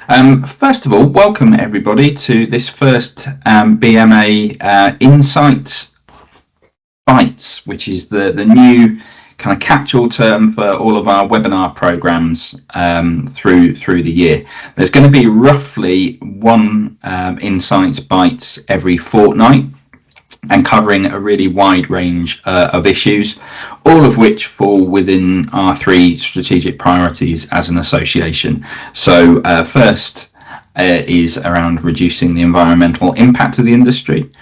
First of all, welcome everybody to this first BMA Insights Bites, which is the new kind of catch-all term for all of our webinar programs through the year. There's going to be roughly one Insights Bites every fortnight, and covering a really wide range of issues, all of which fall within our three strategic priorities as an association. So first is around reducing the environmental impact of the industry.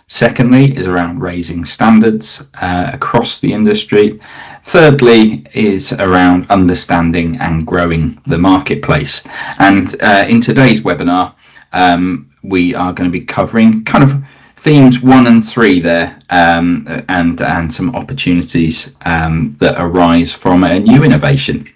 Secondly is around raising standards across the industry. Thirdly is around understanding and growing the marketplace. And in today's webinar, we are going to be covering kind of themes 1 and 3 there, and some opportunities that arise from a new innovation.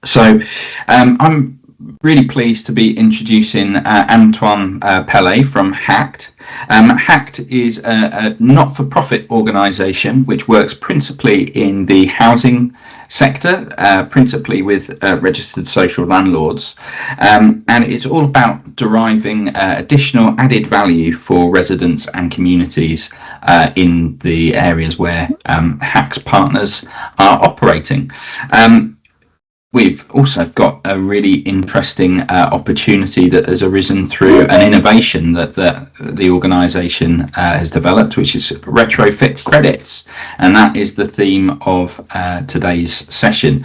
So I'm really pleased to be introducing Antoine Pellet from HACT. HACT is a not-for-profit organisation which works principally in the housing sector, principally with registered social landlords, and it's all about deriving additional added value for residents and communities in the areas where HACT's partners are operating. We've also got a really interesting opportunity that has arisen through an innovation that the organisation has developed, which is Retrofit Credits, and that is the theme of today's session.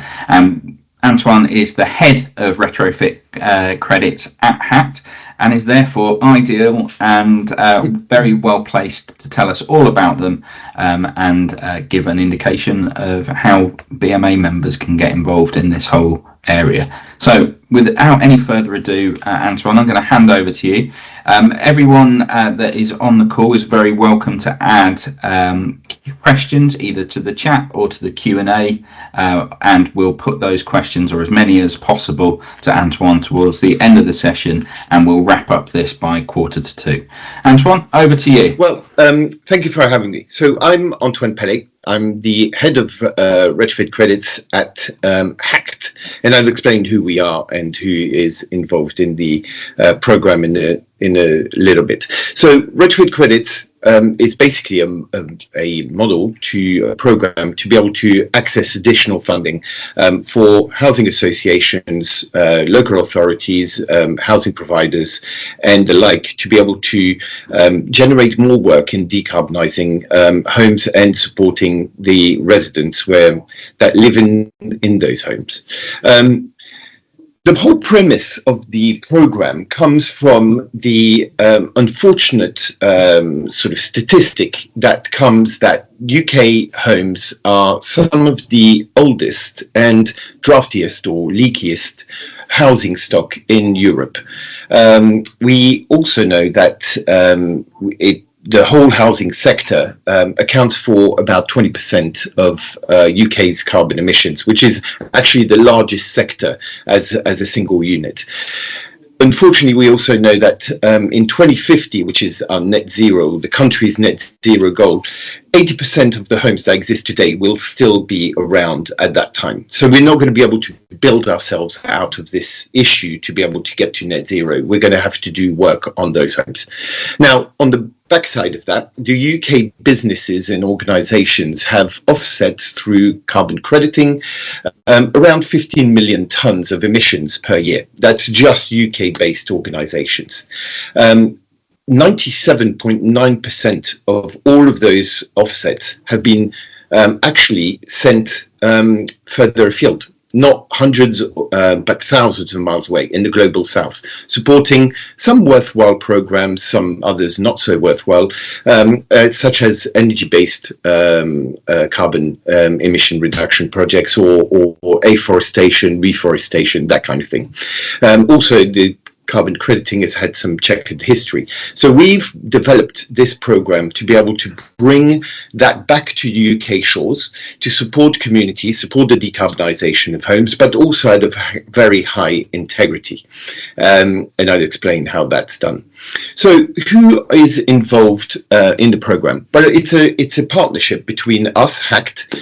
Antoine is the head of Retrofit Credits at HACT, and is therefore ideal and very well placed to tell us all about them and give an indication of how BMA members can get involved in this whole area. So without any further ado, Antoine, I'm going to hand over to you. Everyone that is on the call is very welcome to add questions either to the chat or to the Q&A, and we'll put those questions, or as many as possible, to Antoine towards the end of the session, and we'll wrap up this by 1:45. Antoine, over to you. Well, thank you for having me. So I'm Antoine Pellet. I'm the head of Retrofit Credits at HACT, and I've explained who we are and who is involved in the program in a little bit. So Retrofit Credits is basically a model a program to be able to access additional funding for housing associations, local authorities, housing providers, and the like, to be able to generate more work in decarbonising homes and supporting the residents that live in those homes. The whole premise of the program comes from the unfortunate sort of statistic that UK homes are some of the oldest and draftiest or leakiest housing stock in Europe. We also know that the whole housing sector accounts for about 20% of UK's carbon emissions, which is actually the largest sector as a single unit. Unfortunately, we also know that in 2050, which is our net zero, the country's net zero goal, 80% of the homes that exist today will still be around at that time. So we're not going to be able to build ourselves out of this issue to be able to get to net zero. We're going to have to do work on those homes. Now, on the backside of that, the UK businesses and organisations have offset through carbon crediting around 15 million tonnes of emissions per year. That's just UK-based organisations. 97.9% of all of those offsets have been actually sent further afield, not hundreds but thousands of miles away in the global south, supporting some worthwhile programs, some others not so worthwhile, such as energy-based carbon emission reduction projects or afforestation, reforestation, that kind of thing. Also, the carbon crediting has had some checkered history. So we've developed this program to be able to bring that back to UK shores, to support communities, support the decarbonisation of homes, but also out of very high integrity. And I'll explain how that's done. So who is involved in the program? Well, it's a partnership between us, HACT.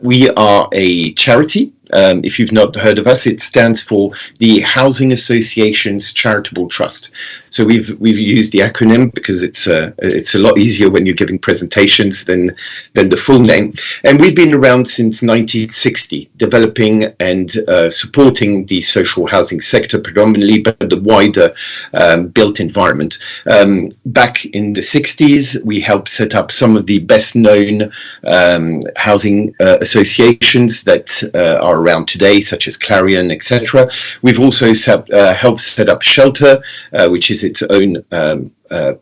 We are a charity If you've not heard of us, it stands for the Housing Associations Charitable Trust. So we've used the acronym because it's a lot easier when you're giving presentations than the full name. And we've been around since 1960, developing and supporting the social housing sector predominantly, but the wider built environment. Back in the 60s, we helped set up some of the best known housing associations that are around today, such as Clarion, etc. We've also helped set up Shelter, which is its own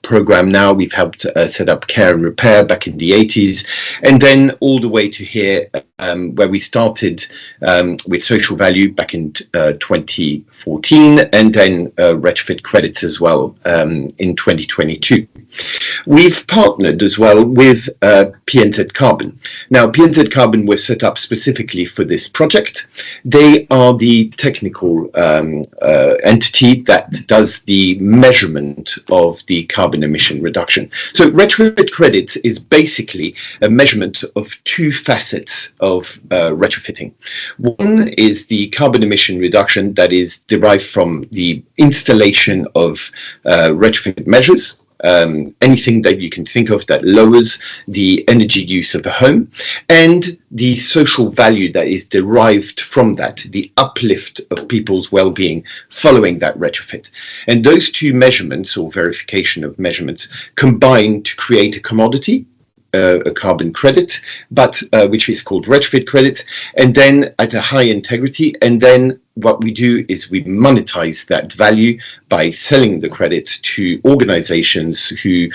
program now. We've helped set up Care and Repair back in the 80s, and then all the way to here, where we started with Social Value back in 2014, and then Retrofit Credits as well in 2022. We've partnered as well with PNZ Carbon. Now, PNZ Carbon was set up specifically for this project. They are the technical entity that does the measurement of the carbon emission reduction. So Retrofit Credits is basically a measurement of two facets of retrofitting. One is the carbon emission reduction that is derived from the installation of retrofit measures. Anything that you can think of that lowers the energy use of a home, and the social value that is derived from that, the uplift of people's well-being following that retrofit. And those two measurements, or verification of measurements, combine to create a commodity, a carbon credit, but which is called retrofit credit, and then at a high integrity. And then what we do is we monetize that value by selling the credits to organizations who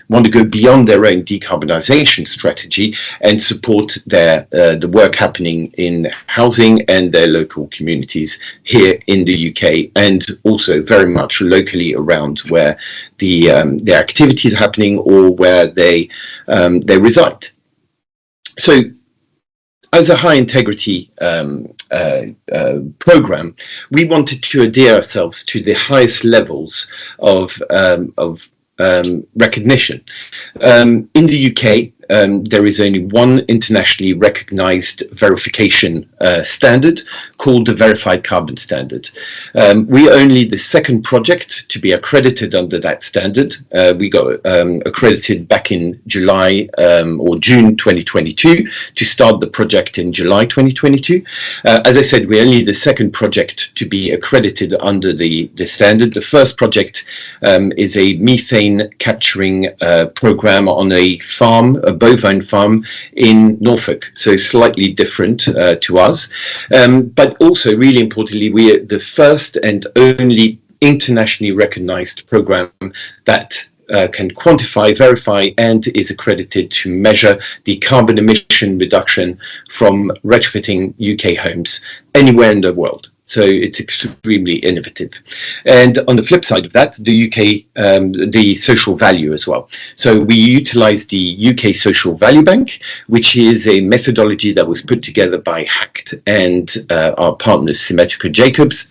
want to go beyond their own decarbonization strategy and support the work happening in housing and their local communities here in the UK, and also very much locally around where the activities are happening or where they reside. So, as a high integrity program, we wanted to adhere ourselves to the highest levels of recognition. In the UK, there is only one internationally recognized verification standard called the Verified Carbon Standard. We're only the second project to be accredited under that standard. We got accredited back in July or June 2022 to start the project in July 2022. As I said, we're only the second project to be accredited under the standard. The first project is a methane capturing program on a farm, a bovine farm in Norfolk, so slightly different to us, but also really importantly, we are the first and only internationally recognized program that can quantify, verify, and is accredited to measure the carbon emission reduction from retrofitting UK homes anywhere in the world. So it's extremely innovative. And on the flip side of that, the UK, the social value as well. So we utilize the UK Social Value Bank, which is a methodology that was put together by HACT and our partners, Symmetrica Jacobs.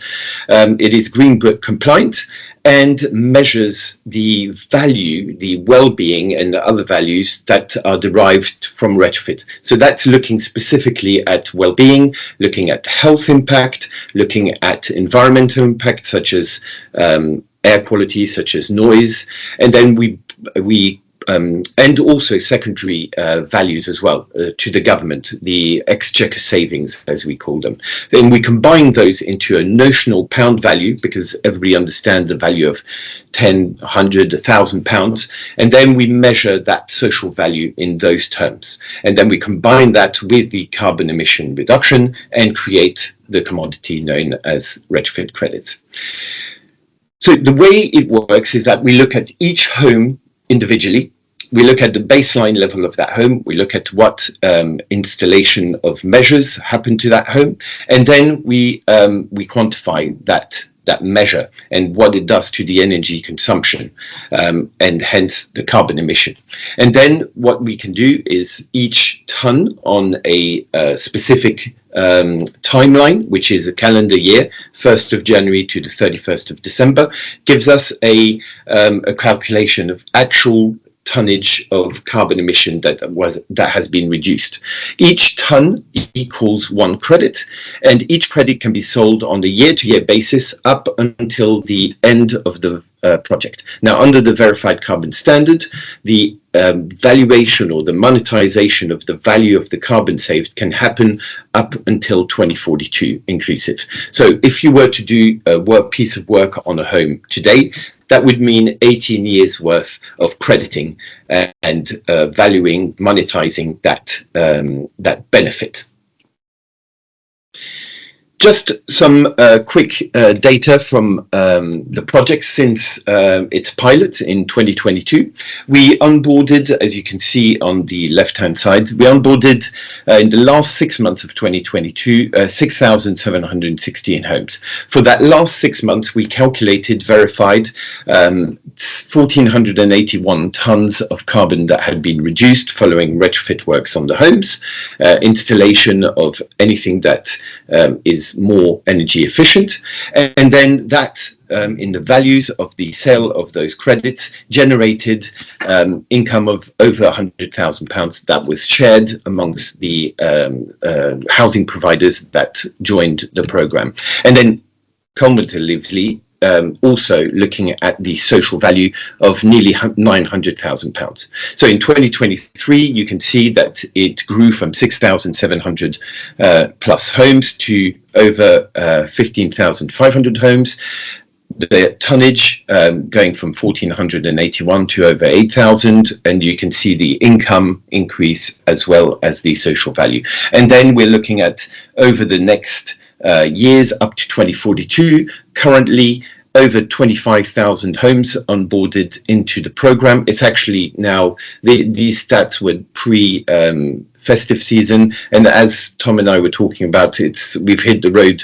It is Green Book compliant and measures the value, the well-being and the other values that are derived from retrofit. So that's looking specifically at well-being, looking at health impact, looking at environmental impact such as air quality, such as noise, and then we and also secondary values as well to the government, the exchequer savings, as we call them. Then we combine those into a notional pound value, because everybody understands the value of 10, 100, 1,000 pounds, and then we measure that social value in those terms. And then we combine that with the carbon emission reduction and create the commodity known as retrofit credits. So the way it works is that we look at each home individually. We look at the baseline level of that home. We look at what installation of measures happen to that home, and then we quantify that measure and what it does to the energy consumption, and hence the carbon emission. And then what we can do is each ton on a specific timeline, which is a calendar year, 1st of January to the 31st of December, gives us a calculation of actual tonnage of carbon emission that has been reduced. Each ton equals 1 credit, and each credit can be sold on a year-to-year basis up until the end of the project. Now, under the verified carbon standard, the valuation or the monetization of the value of the carbon saved can happen up until 2042 inclusive. So if you were to do a piece of work on a home today, that would mean 18 years worth of crediting and valuing, monetizing that benefit. Just some quick data from the project since its pilot in 2022. We onboarded, as you can see on the left-hand side, we onboarded in the last 6 months of 2022, 6,716 homes. For that last 6 months, we calculated, verified 1,481 tons of carbon that had been reduced following retrofit works on the homes, installation of anything that is more energy efficient, and then that in the values of the sale of those credits generated income of over £100,000 that was shared amongst the housing providers that joined the program. And then cumulatively also looking at the social value of nearly £900,000. So in 2023, you can see that it grew from 6,700 plus homes to over 15,500 homes. The tonnage going from 1,481 to over 8,000, and you can see the income increase as well as the social value. And then we're looking at over the next years up to 2042, currently over 25,000 homes onboarded into the program. It's actually now, these stats were pre-festive season, and as Tom and I were talking about, we've hit the road,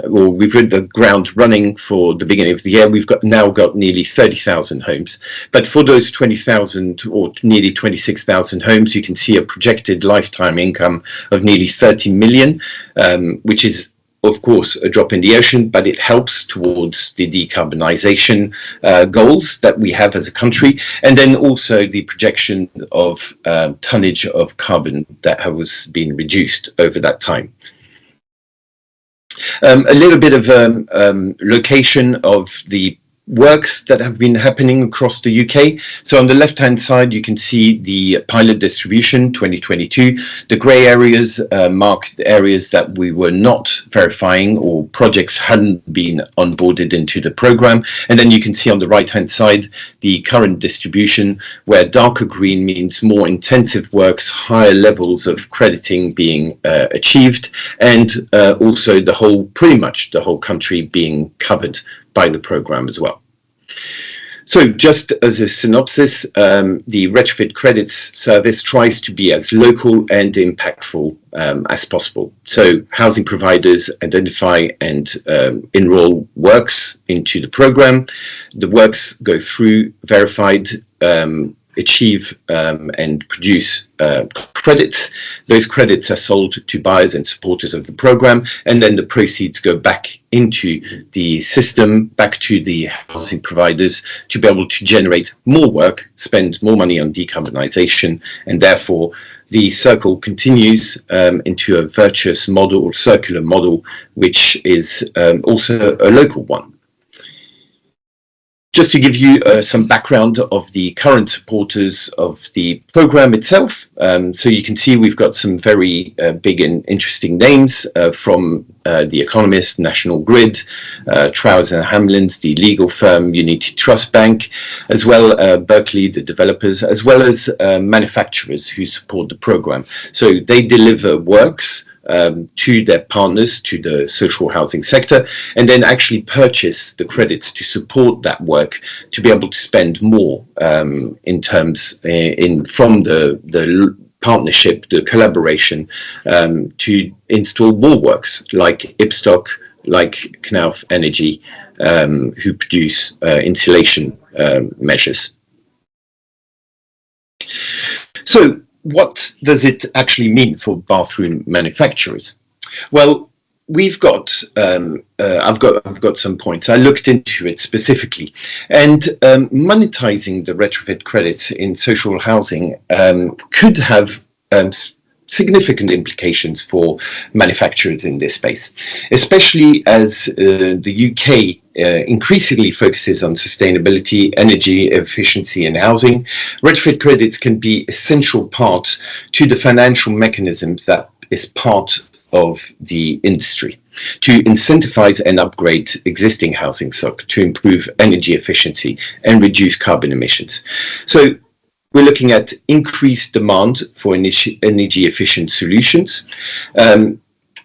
or we've hit the ground running for the beginning of the year. We've now got nearly 30,000 homes. But for those 20,000 or nearly 26,000 homes, you can see a projected lifetime income of nearly 30 million, which is of course a drop in the ocean, but it helps towards the decarbonisation goals that we have as a country, and then also the projection of tonnage of carbon that has been reduced over that time. A little bit of location of the works that have been happening across the UK. So on the left-hand side, you can see the pilot distribution 2022. The grey areas mark the areas that we were not verifying or projects hadn't been onboarded into the program. And then you can see on the right-hand side the current distribution, where darker green means more intensive works, higher levels of crediting being achieved, and also pretty much the whole country being covered by the program as well. So just as a synopsis, the Retrofit Credits service tries to be as local and impactful as possible. So housing providers identify and enroll works into the program. The works go through verified, achieve and produce credits. Those credits are sold to buyers and supporters of the program, and then the proceeds go back into the system, back to the housing providers to be able to generate more work, spend more money on decarbonisation, and therefore the circle continues into a virtuous model or circular model, which is also a local one. Just to give you some background of the current supporters of the program itself, so you can see we've got some very big and interesting names from The Economist, National Grid, Trowers and Hamlins, the legal firm Unity Trust Bank, as well Berkeley, the developers, as well as manufacturers who support the program. So they deliver works to their partners, to the social housing sector, and then actually purchase the credits to support that work, to be able to spend more in terms from the partnership, the collaboration, to install more works like Ibstock, like Knauf Energy, who produce insulation measures. So what does it actually mean for bathroom manufacturers? Well, we've got, I've got some points. I looked into it specifically, and monetizing the retrofit credits in social housing could have significant implications for manufacturers in this space, especially as the UK increasingly focuses on sustainability, energy efficiency and housing. Retrofit credits can be essential part to the financial mechanisms that is part of the industry to incentivize and upgrade existing housing stock to improve energy efficiency and reduce carbon emissions. So we're looking at increased demand for energy efficient solutions.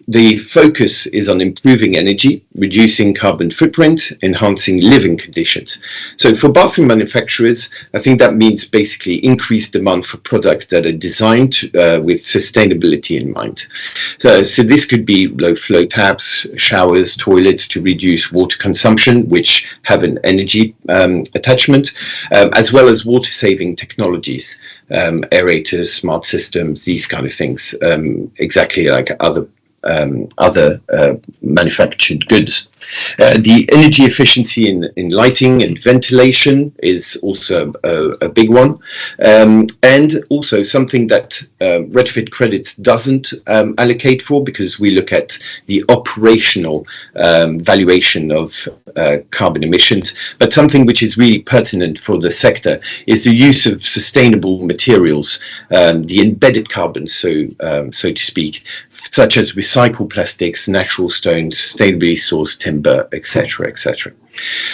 The focus is on improving energy, reducing carbon footprint, enhancing living conditions. So for bathroom manufacturers, I think that means basically increased demand for products that are designed with sustainability in mind. So this could be low flow taps, showers, toilets to reduce water consumption, which have an energy attachment, as well as water saving technologies, aerators, smart systems, these kind of things, exactly like other manufactured goods. The energy efficiency in lighting and ventilation is also a big one, and also something that retrofit credits doesn't allocate for, because we look at the operational valuation of carbon emissions. But something which is really pertinent for the sector is the use of sustainable materials, the embedded carbon, so to speak, such as recycled plastics, natural stones, sustainably sourced timber, etc., etc.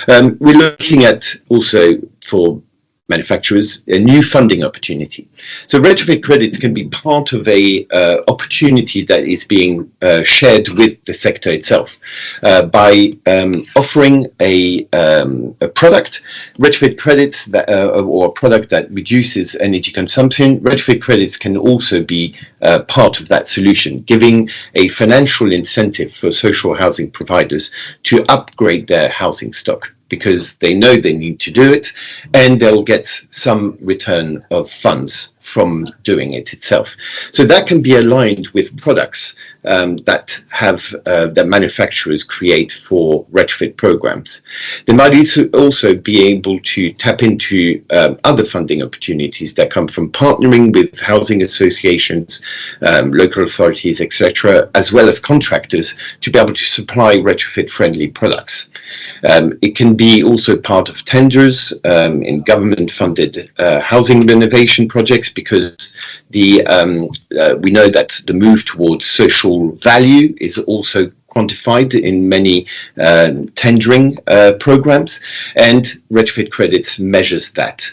We're looking at also for manufacturers a new funding opportunity. So retrofit credits can be part of a opportunity that is being shared with the sector itself by offering a product, retrofit credits that, or a product that reduces energy consumption. Retrofit credits can also be part of that solution, giving a financial incentive for social housing providers to upgrade their housing stock, because they know they need to do it, and they'll get some return of funds from doing it itself. So that can be aligned with products that manufacturers create for retrofit programs. They might also be able to tap into other funding opportunities that come from partnering with housing associations, local authorities, etc., as well as contractors, to be able to supply retrofit friendly products. It can be also part of tenders in government funded housing renovation projects, because we know that the move towards social value is also quantified in many tendering programs, and retrofit credits measures that.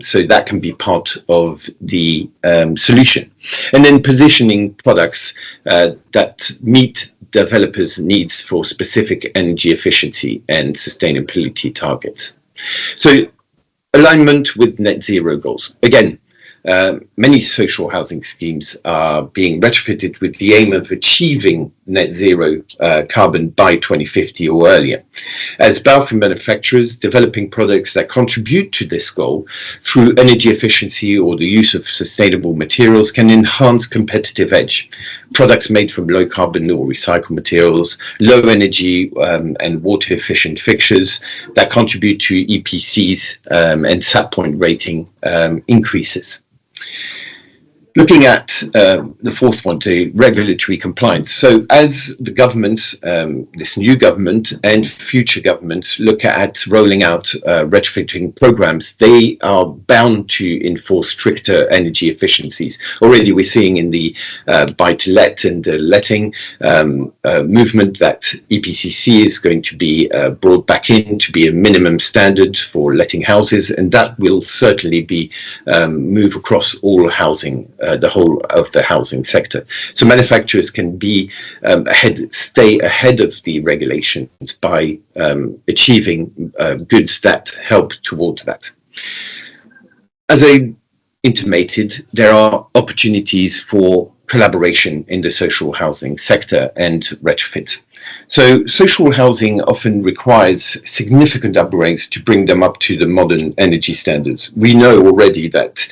So that can be part of the solution. And then positioning products that meet developers' needs for specific energy efficiency and sustainability targets. So alignment with net zero goals. Again, many social housing schemes are being retrofitted with the aim of achieving net zero carbon by 2050 or earlier. As bathroom manufacturers, developing products that contribute to this goal through energy efficiency or the use of sustainable materials can enhance competitive edge. Products made from low carbon or recycled materials, low energy and water efficient fixtures that contribute to EPCs and SAT point rating increases. Looking at the fourth one, the regulatory compliance. So as the government, this new government and future governments look at rolling out retrofitting programs, they are bound to enforce stricter energy efficiencies. Already we're seeing in the buy-to-let and the letting movement that EPCC is going to be brought back in to be a minimum standard for letting houses, and that will certainly be move across all housing, the whole of the housing sector. So manufacturers can be stay ahead of the regulations by achieving goods that help towards that. As I intimated, there are opportunities for collaboration in the social housing sector and retrofit. So social housing often requires significant upgrades to bring them up to the modern energy standards. We know already that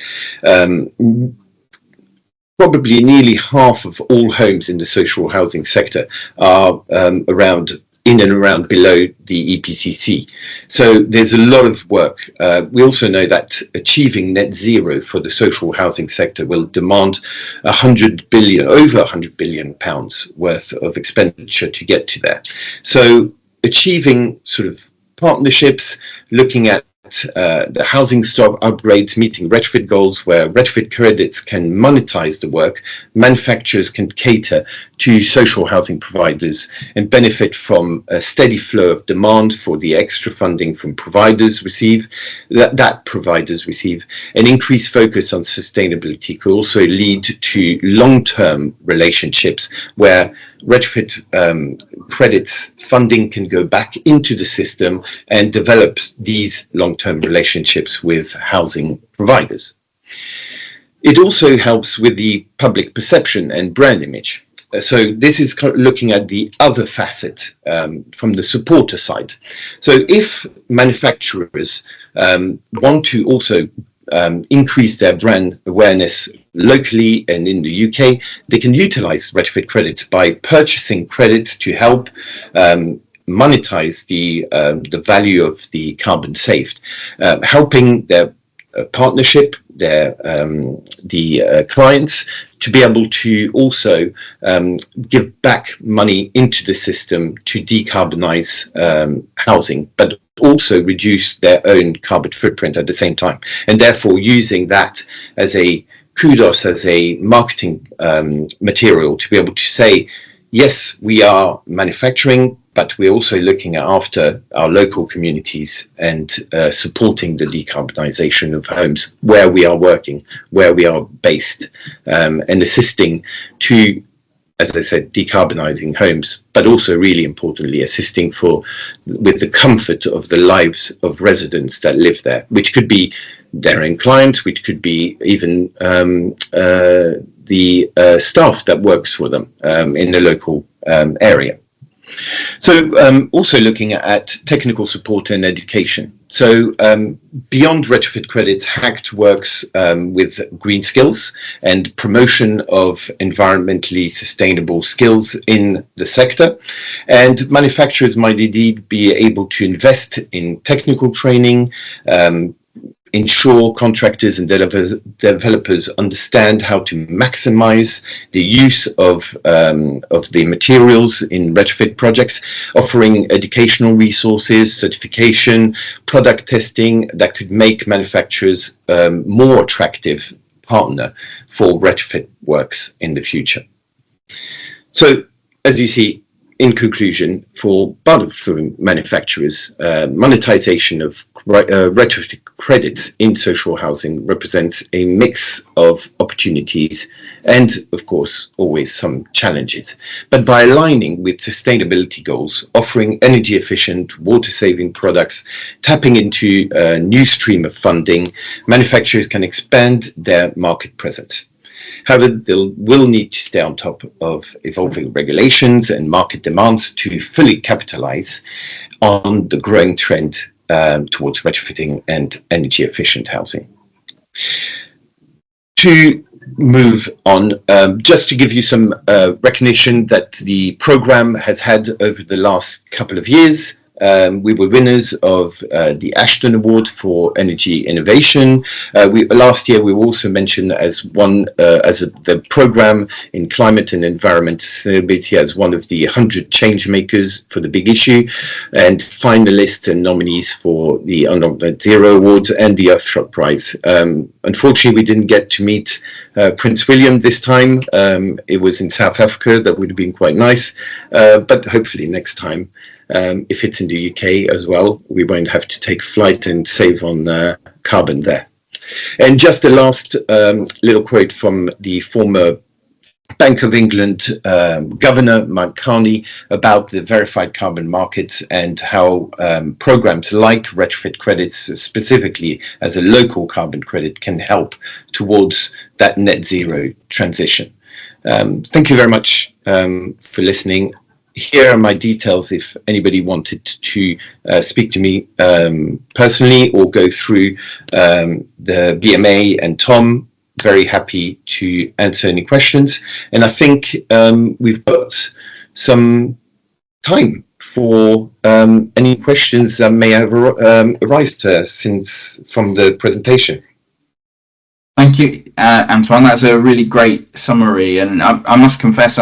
probably nearly half of all homes in the social housing sector are in and around below the EPCC. So there's a lot of work. We also know that achieving net zero for the social housing sector will demand over 100 billion pounds worth of expenditure to get to there. So achieving sort of partnerships, looking at the housing stock upgrades, meeting retrofit goals where retrofit credits can monetize the work, manufacturers can cater to social housing providers and benefit from a steady flow of demand for the extra funding from providers that providers receive. An increased focus on sustainability could also lead to long-term relationships where retrofit credits funding can go back into the system and develop these long-term relationships with housing providers. It also helps with the public perception and brand image. So this is looking at the other facet from the supporter side. So if manufacturers want to also increase their brand awareness locally and in the UK, they can utilize retrofit credits by purchasing credits to help monetize the value of the carbon saved, helping their partnership, the clients to be able to also give back money into the system to decarbonize housing, but also reduce their own carbon footprint at the same time, and therefore using that as a kudos, as a marketing material to be able to say, yes, we are manufacturing, but we're also looking after our local communities and supporting the decarbonisation of homes where we are working, where we are based, and assisting to, as I said, decarbonising homes, but also really importantly assisting with the comfort of the lives of residents that live there, which could be their own clients, which could be even the staff that works for them in the local area. So also looking at technical support and education. So beyond retrofit credits, HACT works with green skills and promotion of environmentally sustainable skills in the sector. And manufacturers might indeed be able to invest in technical training, ensure contractors and developers understand how to maximize the use of the materials in retrofit projects, offering educational resources, certification, product testing that could make manufacturers more attractive partner for retrofit works in the future. So, as you see, in conclusion, for manufacturers, monetization of retrofit credits in social housing represents a mix of opportunities and, of course, always some challenges. But by aligning with sustainability goals, offering energy efficient, water saving products, tapping into a new stream of funding, manufacturers can expand their market presence. However, they will need to stay on top of evolving regulations and market demands to fully capitalize on the growing trend towards retrofitting and energy efficient housing. To move on, just to give you some recognition that the program has had over the last couple of years. We were winners of the Ashton Award for Energy Innovation. Last year, we were also mentioned as the program in climate and environmental sustainability as one of the 100 change makers for the big issue, and finalists and nominees for the Net Zero Awards and the Earthshot Prize. Unfortunately, we didn't get to meet Prince William this time. It was in South Africa. That would have been quite nice, but hopefully next time. If it's in the UK as well, we won't have to take flight and save on carbon there. And just the last little quote from the former Bank of England Governor Mike Carney about the verified carbon markets and how programs like retrofit credits, specifically as a local carbon credit, can help towards that net zero transition. Thank you very much for listening. Here are my details if anybody wanted to speak to me personally or go through the BMA and Tom. very happy to answer any questions. And I think we've got some time for any questions that may have arisen since from the presentation. Thank you, Antoine. That's a really great summary. And I must confess,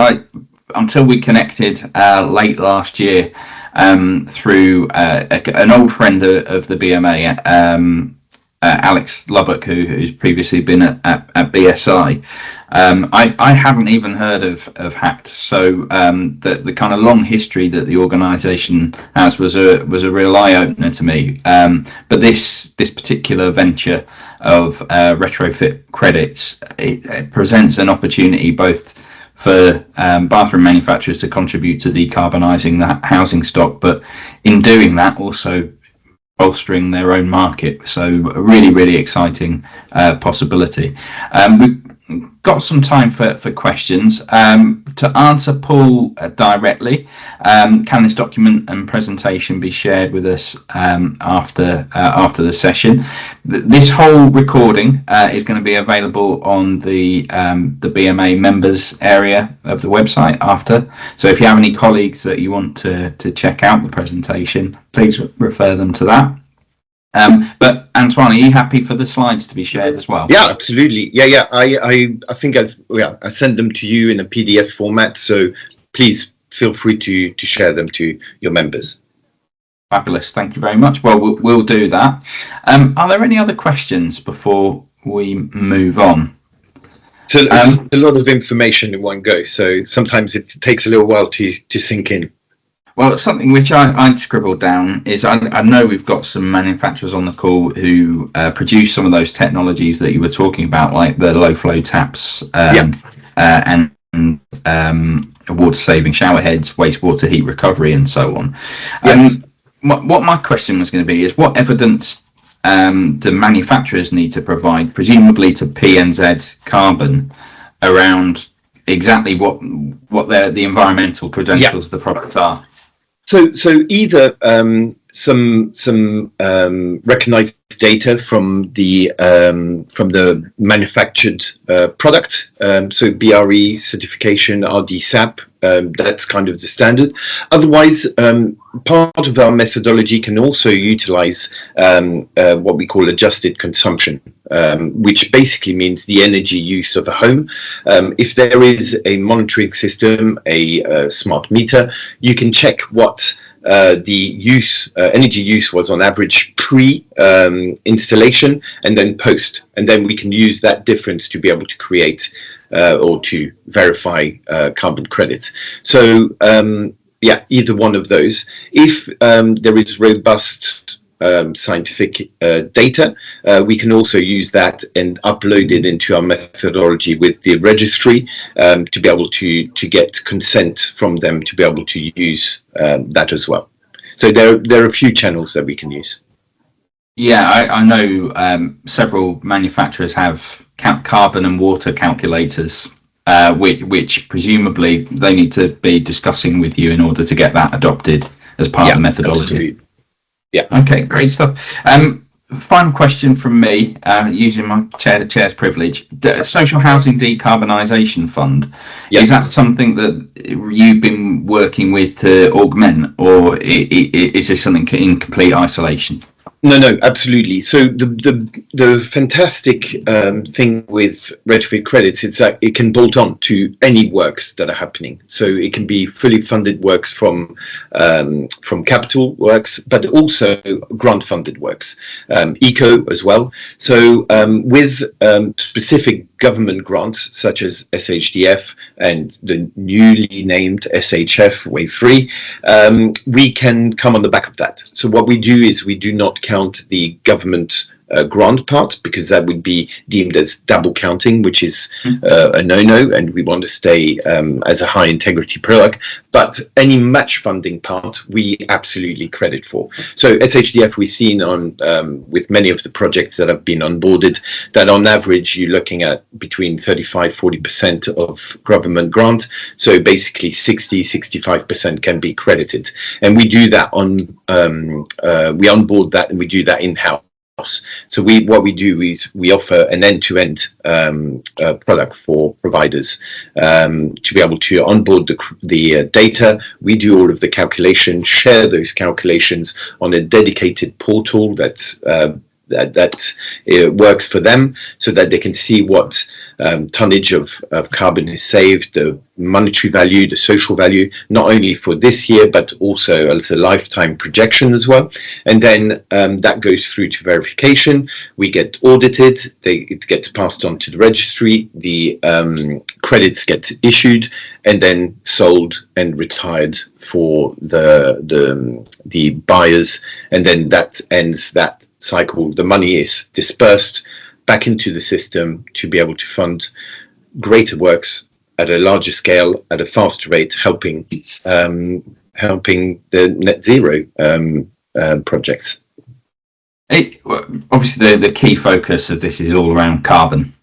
until we connected late last year through an old friend of the BMA, Alex Lubbock, who's previously been at BSI, I hadn't even heard of HACT. So the kind of long history that the organisation has was a real eye opener to me. But this particular venture of Retrofit Credits, it presents an opportunity both for bathroom manufacturers to contribute to decarbonising the housing stock, but in doing that also bolstering their own market. So a really exciting possibility. We've got some time for questions. To answer Paul directly, can this document and presentation be shared with us after the session? This whole recording is going to be available on the BMA members area of the website after. So if you have any colleagues that you want to check out the presentation, please refer them to that. But Antoine, are you happy for the slides to be shared as well? Yeah, absolutely. Yeah. I think I send them to you in a PDF format, so please feel free to share them to your members. Fabulous. Thank you very much. Well, we'll do that. Are there any other questions before we move on? So it's a lot of information in one go, so sometimes it takes a little while to sink in. Well, something which I'd scribbled down is I know we've got some manufacturers on the call who produce some of those technologies that you were talking about, like the low flow taps and water saving shower heads, wastewater heat recovery, and so on. Yes. What my question was going to be is, what evidence do manufacturers need to provide, presumably to PNZ Carbon, around exactly what the environmental credentials of the product are? So either some recognized data from the manufactured product, so BRE certification, RDSAP, that's kind of the standard. Otherwise, part of our methodology can also utilize what we call adjusted consumption, which basically means the energy use of a home. If there is a monitoring system, a smart meter, you can check what the energy use was on average pre-installation and then post, and then we can use that difference to be able to create or to verify carbon credits. So yeah, either one of those. If there is robust scientific data, we can also use that and upload it into our methodology with the registry to be able to get consent from them to be able to use that as well. So there are a few channels that we can use. Yeah, I know several manufacturers have carbon and water calculators, which presumably they need to be discussing with you in order to get that adopted as part of the methodology. Absolutely. Yeah. Okay, great stuff. Final question from me, using my chair's privilege. The Social Housing Decarbonisation Fund, is that something that you've been working with to augment, or is this something in complete isolation? No, absolutely. So the fantastic thing with Retrofit Credits is that it can bolt on to any works that are happening. So it can be fully funded works from capital works, but also grant funded works, eco as well. So with specific government grants such as SHDF and the newly named SHF Wave 3, we can come on the back of that. So what we do is we do not count the government grant part, because that would be deemed as double counting, which is a no-no, and we want to stay as a high integrity product. But any match funding part we absolutely credit for. So SHDF, we've seen on with many of the projects that have been onboarded, that on average you're looking at between 35-40% of government grant. So basically 60-65% can be credited, and we do that on we onboard that and we do that in-house. So what we do is we offer an end-to-end product for providers to be able to onboard the data. We do all of the calculations, share those calculations on a dedicated portal that works for them, so that they can see what tonnage of carbon is saved, the monetary value, the social value, not only for this year but also as a lifetime projection as well. And then that goes through to verification. We get audited, it gets passed on to the registry, the credits get issued and then sold and retired for the buyers, and then that ends that cycle. The money is dispersed back into the system to be able to fund greater works at a larger scale, at a faster rate, helping the net zero projects. Obviously, the key focus of this is all around carbon.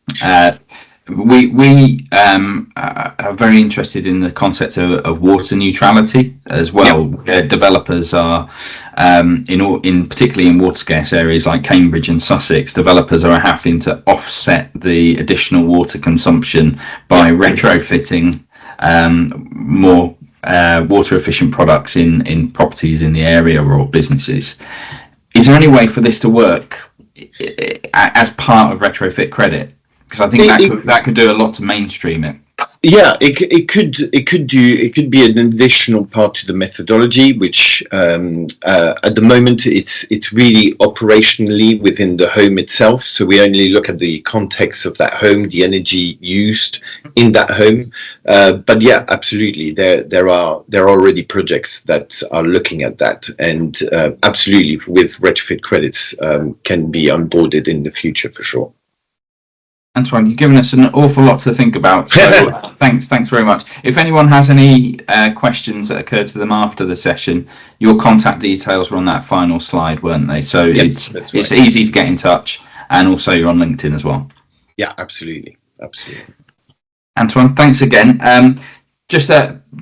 We are very interested in the concept of water neutrality as well. Yep. Developers are, particularly in water scarce areas like Cambridge and Sussex, developers are having to offset the additional water consumption by retrofitting more water efficient products in properties in the area or businesses. Is there any way for this to work as part of Retrofit Credit? Because I think that could do a lot to mainstream it. Yeah, it could be an additional part to the methodology, which at the moment it's really operationally within the home itself. So we only look at the context of that home, the energy used in that home. But yeah, absolutely, there are already projects that are looking at that, and absolutely with retrofit credits can be onboarded in the future for sure. Antoine, you've given us an awful lot to think about, so thanks very much. If anyone has any questions that occur to them after the session, your contact details were on that final slide, weren't they? So yes, it's easy to get in touch, and also you're on LinkedIn as well. Yeah, absolutely. Antoine, thanks again. Just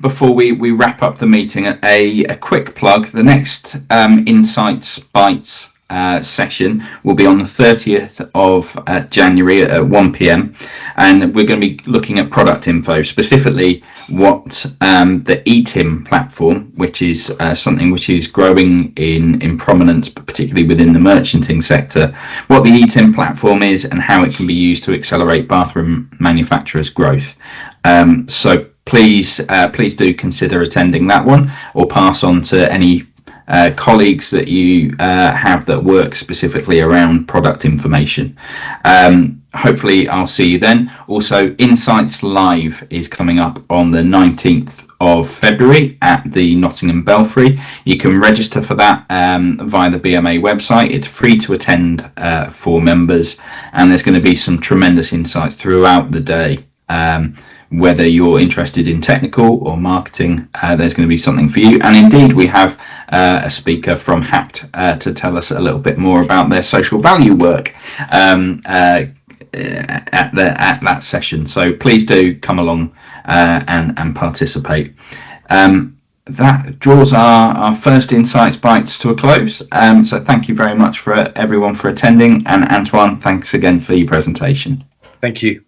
before we wrap up the meeting, a quick plug. The next Insights Bites session will be on the 30th of January at 1 p.m. and we're going to be looking at product info, specifically what the eTIM platform, which is something which is growing in prominence, particularly within the merchanting sector, what the eTIM platform is and how it can be used to accelerate bathroom manufacturers' growth. So please do consider attending that one, or pass on to any colleagues that you have that work specifically around product information. Hopefully I'll see you then. Also, Insights Live is coming up on the 19th of February at the Nottingham Belfry. You can register for that via the BMA website. It's free to attend for members, and there's going to be some tremendous insights throughout the day. Whether you're interested in technical or marketing, there's going to be something for you. And indeed, we have a speaker from HACT to tell us a little bit more about their social value work at that session. So please do come along and participate. That draws our first Insights Bites to a close. So thank you very much for everyone for attending. And Antoine, thanks again for your presentation. Thank you.